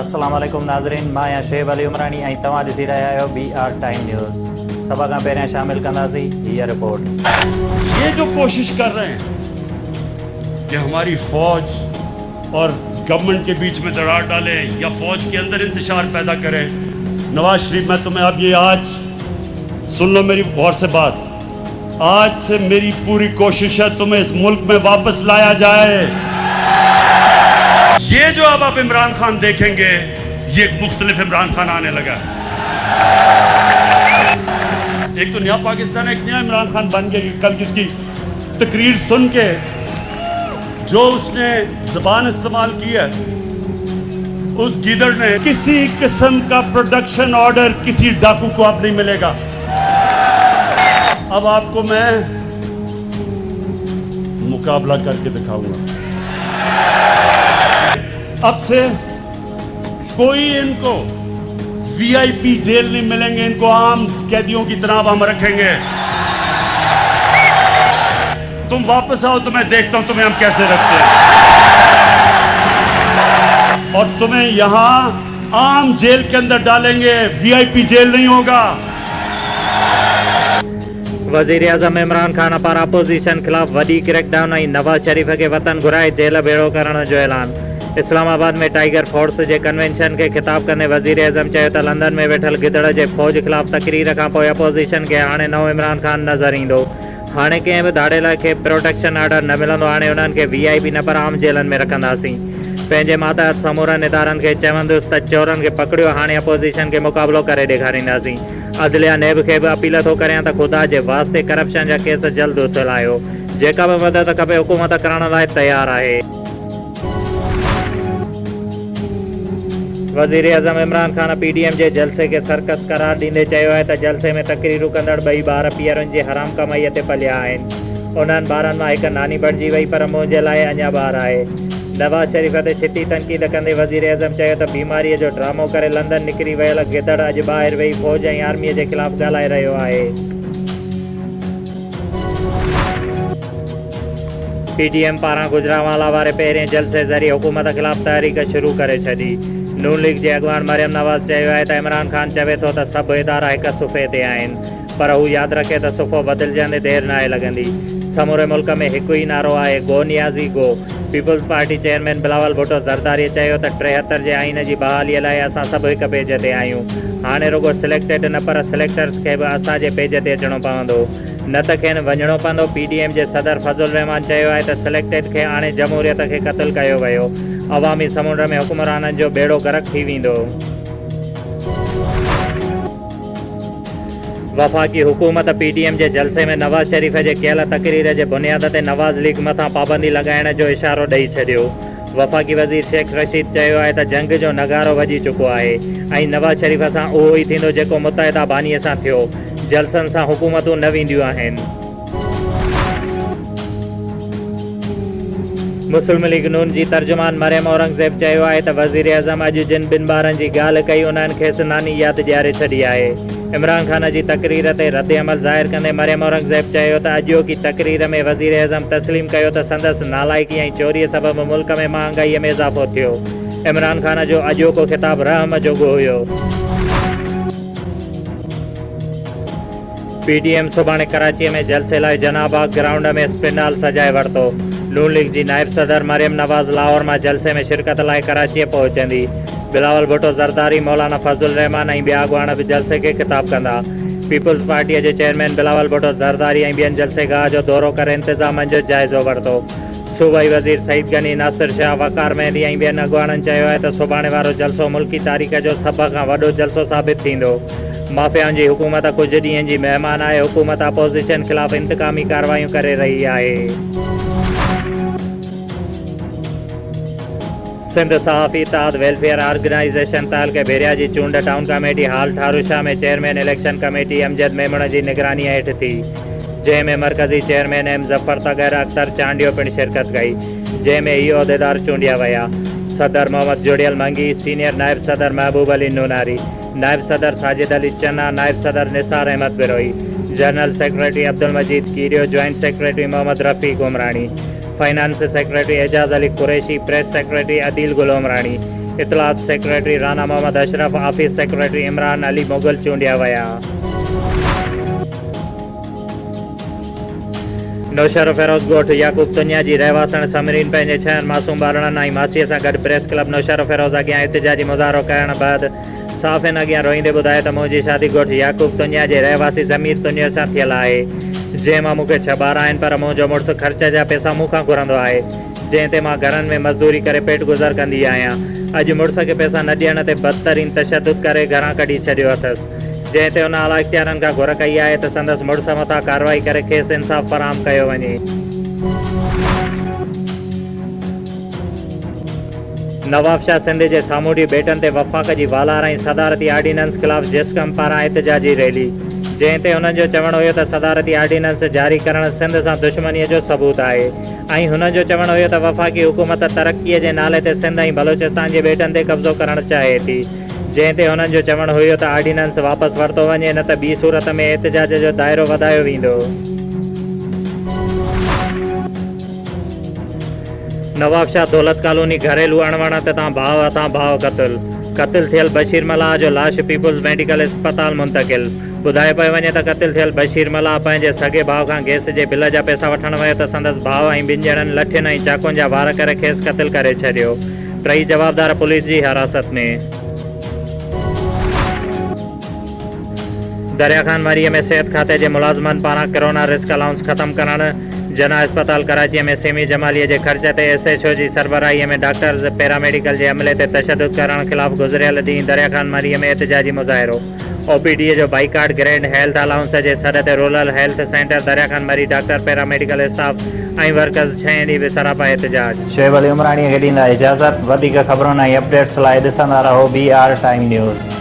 अस्सलाम वालेकुम नाज़रीन, मां आहियां शुएब अली उमरानी ऐं तव्हां ॾिसी रहिया आहियो BR टाइम न्यूज़। सभ खां पहिरियां शामिल कंदासीं हीअ रिपोर्ट। ये जो कोशिश कर रहे हैं कि हमारी फौज और गवर्नमेंट के बीच में दरार डालें या फौज के अंदर इंतशार पैदा करें, नवाज शरीफ, मैं तुम्हें अब ये आज सुन लो मेरी गौर से बात। आज से मेरी पूरी कोशिश है तुम्हें इस मुल्क में वापस लाया जाए। ये जो अब आप इमरान खान देखेंगे, ये एक मुख्तलिफ इमरान खान आने लगा। एक तो नया पाकिस्तान, एक नया इमरान खान बन गया। कल की उसकी तकरीर सुन के जो उसने ज़बान इस्तेमाल की है, उस गीदड़ ने, किसी किस्म का प्रोडक्शन ऑर्डर किसी डाकू को अब नहीं मिलेगा। अब आपको मैं मुकाबला करके दिखाऊंगा। अब से कोई इनको VIP जेल नहीं मिलेंगे, इनको आम कैदियों की तरह हम रखेंगे। तुम वापस आओ तो मैं देखता हूं तुम्हें हम कैसे रखते हैं, और तुम्हें यहां आम जेल के अंदर डालेंगे, VIP जेल नहीं होगा। वज़ीर आज़म इमरान खान पारां अपोज़िशन ख़िलाफ़ वॾी क्रैकडाउन ऐं नवाज़ शरीफ़ खे वतन घुराए जेल भेड़ो करण जो ऐलान। इस्लामाबाद में टाइगर फोर्स जे कन्वेंशन के खिताब कंदे वज़ीर आज़म चयो त लंदन में वेठल गिदड़ जे फ़ौज ख़िलाफ़ तकरीर खां पोइ अपोज़िशन खे हाणे नओं इमरान खान नज़र ईंदो। हाणे कंहिं बि धाड़ेला खे प्रोटेक्शन ऑर्डर न मिलंदो, हाणे उन्हनि खे VIP न पर आम जेलनि में रखंदासीं। पंहिंजे मातहत समूरनि इदारनि खे चवंदुसि त चोरनि खे पकड़ियो, हाणे अपोज़िशन खे मुक़ाबिलो करे ॾेखारींदासीं। अदलिया नेब खे बि अपील थो करियां त ख़ुदा जे वास्ते करप्शन जा केस जल्द उथलायो। जेका बि मदद खपे हुकूमत करण लाइ तयारु आहे। वज़ीर आज़म इमरान खान PDM जे जलसे खे सर्कस करार ॾींदे चयो आहे त जलसे में तकरीरूं कंदड़ ॿई ॿार पीअरुनि जी हराम कमाईअ ते पलिया आहिनि। उन्हनि ॿारनि मां हिकु नानी बणिजी वई, पर मुंहिंजे लाइ अञा ॿार आहे। नवाज़ शरीफ़ ते छिती तनक़ीद कंदे वज़ीर आज़म चयो त बीमारीअ जो ड्रामो करे लंदन निकिरी वियल गिदड़ अॼु ॿाहिरि वेही फ़ौज ऐं आर्मीअ जे ख़िलाफ़ ॻाल्हाए रहियो आहे। PDM पारां गुजरांवाला वारे पहिरें जलसे ज़रिए हुकूमत ख़िलाफ़ तहरीक शुरू करे छॾी। नून लीग जे अॻवान मरियम नवाज़ चयो आहे त इमरान खान चवे थो त सभु इदारा हिकु सुफ़े ते आहिनि, पर हू यादि रखे त सुफ़ो बदिलजंदे देरि नाहे लॻंदी। समूरे मुल्क में हिकु ई नारो आहे, go Niazi go. Peoples Party chairman Bilawal Bhutto Zardari चयो त 73 जे आइन जी बहालीअ लाइ असां सभु हिकु पेज ते आहियूं। हाणे रुगो सिलेक्टेड न पर सिलेक्टर्स खे बि असांजे पेज ते अचिणो पवंदो, न त खेनि वञिणो पवंदो। PDM जे सदर फज़ुल रहमान चयो आहे त सिलेक्टेड खे हाणे जमहूरियत खे क़तल कयो वियो। अवामी समुंड में हुक्मराननि जो बेड़ो गर्क थी वेंदो। वफ़ाक़ी हुकूमत PDM जे जलसे में नवाज़ शरीफ़ जे कयल तकरीर जे बुनियाद ते नवाज़ लीग मथां पाबंदी लॻाइण जो इशारो ॾेई छॾियो। वफ़ाक़ी वज़ीर शेख रशीद चयो आहे त जंग जो नगारो वॼी चुको आहे ऐं नवाज़ शरीफ़ सां उहो ई थींदो जेको मुतहिदा बानीअ सां थियो। जलसनि सां हुकूमतूं न वेंदियूं आहिनि। मुस्लिम लीग नून जी तर्जुमान मरियम औरंगज़ेब चयो आहे त वज़ीर आज़म अॼु जिन ॿिनि ॿारनि जी ॻाल्हि कई, उन्हनि खेसि नानी यादि ॾियारे छॾी आहे। इमरान खान जी तकरीर ते रद्द अमल ज़ाहिर कंदे मरियम औरंगज़ेब चयो त अॼोकी तकरीर में वज़ीर आज़म तस्लीम कयो त संदसि नालाइकी ऐं चोरीअ सबबि मुल्क में महांगाईअ में इज़ाफ़ो थियो। इमरान खान जो अॼोको ख़िताब रहम जोॻो हुयो। PDM सुभाणे कराचीअ में जलसे लाइ जनाबाग ग्राउंड में स्पिनाल सजाए वरितो। नून लीग जी नाइब सदर मरियम नवाज़ लाहौर मां जलसे में शिरकत लाइ कराचीअ पहुचंदी। बिलावल भुट्टो ज़रदारी, मौलाना फज़ुल रहमान ऐं ॿिया अॻवान बि जलसे खे ख़िताब कंदा। पीपल्स पार्टीअ जे चेयरमैन बिलावल भुट्टो ज़रदारी ऐं ॿियनि जलसेगाह जो दौरो करे इंतज़ामनि जो जाइज़ो वरितो। सूबाई वज़ीर सईद गनी, नासिर शाह, वक़ार मेहदी ऐं ॿियनि अॻवाननि चयो आहे त सुभाणे वारो जलसो मुल्की तारीख़ जो सभ खां वॾो जलसो साबित थींदो। माफ़ियाउनि जी हुकूमत कुझु ॾींहंनि जी महिमान आहे। हुकूमत अपोज़िशन ख़िलाफ़ इंतकामी कार्रवायूं करे रही आहे। सिंध सहाफ़ी इत्तेहाद वेलफेयर ऑर्गेनाइज़ेशन तहलके भेरिया जी चूंड टाउन कमेटी हाल ठारूशा में chairman election committee Amjad Memon जी निगरानी हेठि थी, जंहिंमें मरकज़ी चेयरमैन M ज़फ़र तगर अख्तर चांडियो पिणु शिरकत कई, जंहिंमें इहे उहिदेदार चूंडिया विया। सदर मोहम्मद जुड़ियल मंगी, सीनियर नायब सदर महबूब अली नूनारी, नायब सदर साजिद अली चन्ना, नायब सदर Nisar Ahmed Biroi, general secretary Abdul Majeed Keerio, joint secretary Mohammad Rafiq Umrani, finance secretary Ejaz Ali Qureshi, press secretary Adeel Gul Umrani, इतलात secretary Rana Mohammad Ashraf, office secretary Imran Ali Mughal चूंडिया विया। नौशर फिरोज़ गोठ याकूब तुनिया जी रहवासण समरीन पंहिंजे 6 मासूम ॿारनि ऐं मासीअ सां गॾु प्रेस क्लब नौशर फिरोज़ अॻियां एहतिजाजी मुज़ाहरो करण बैदि साफ़िन अॻियां रोईंदे ॿुधायो त मुंहिंजी शादी गोठ याकूब तुनिया जे रहवासी ज़मीर तुनिया सां थियल आहे, जंहिं मां मूंखे 6 ॿार आहिनि, पर मुंहिंजो मुड़ुसु ख़र्च जा पैसा मूंखां घुरंदो आहे, जंहिं ते मां घरनि में मज़दूरी करे पेट गुज़र कंदी आहियां। अॼु मुड़ुस खे पैसा न ॾियण ते बदतरीन तशदुद करे घरां कढी छॾियो अथसि, जंहिं ते हुन आला इख्तियारनि खां घुर कई आहे त संदसि मुड़ुस मथां कार्रवाई करे खेसि इंसाफ़ फ़राहम कयो वञे। नवाब शाह सिंध जे सामूंडी बेटनि ते वफ़ाक़ जी वालार ऐं सदारती आर्डीनेंस ख़िलाफ़ जिस्कम पारां एहतिजाजी रैली, जंहिं ते हुननि जो चवणु हुयो त सदारती आर्डीनेंस जारी करणु सिंध सां दुश्मनीअ जो सबूत आहे ऐं हुन जो चवणु हुयो त वफ़ाक़ी हुकूमत तरक़ीअ जे नाले ते सिंध ऐं बलोचिस्तान जे बेटनि ते कब्ज़ो करणु चाहे थी, जंहिं ते हुननि जो चवणु हुयो त आर्डीनेंस वापसि वरितो वञे, न त ॿी सूरत में एहतिजाज जो दाइरो वधायो वेंदो। नवाब शाह दौलत कॉलोनी घरेलू अणवणत तां भाउ क़त्ल थियल बशीर मल्हाह जो लाश पीपुल्स मेडिकल अस्पताल मुंतक़िल। ॿुधायो पियो वञे त क़त्ल थियल बशीर मल्हाह पंहिंजे सॻे भाउ खां गैस जे बिल जा पैसा वठणु वियो त संदसि भाउ ऐं ॿिनि ॼणनि लठियुनि ऐं चाकुनि जा वार करे खेसि क़त्ल करे छॾियो। 3 जवाबदार पुलिस जी हिरासत में। दरिया खान मरीअ में सिहत खाते जे मुलाज़िमनि पारां कोरोना रिस्क अलाउंस ख़त्म करणु। जना अस्पताल कराचीअ में सेमी जमालीअ जे ख़र्च ते SHO जी सरबराहीअ में डॉक्टर्स पैरामेडिकल जे अमले ते तशदुद करण ख़िलाफ़ गुज़िरियल ॾींहुं दरिया खान मरीअ में एहतिजाजी मुज़ाहिरो। OPD जो बाइकाट ग्रैंड हेल्थ अलाउंस जे सॾ ते रूरल हेल्थ सेंटर दरिया खान मरी डॉक्टर पैरामेडिकल स्टाफ ऐं वर्कर्स 6 ॾींहं बेसरापा एहतिजाज। शोएब अली उमराणीअ खे ॾींदा इजाज़त। वधीक ख़बरुनि ऐं अपडेट्स लाइ ॾिसंदा रहो BR टाइम न्यूज़।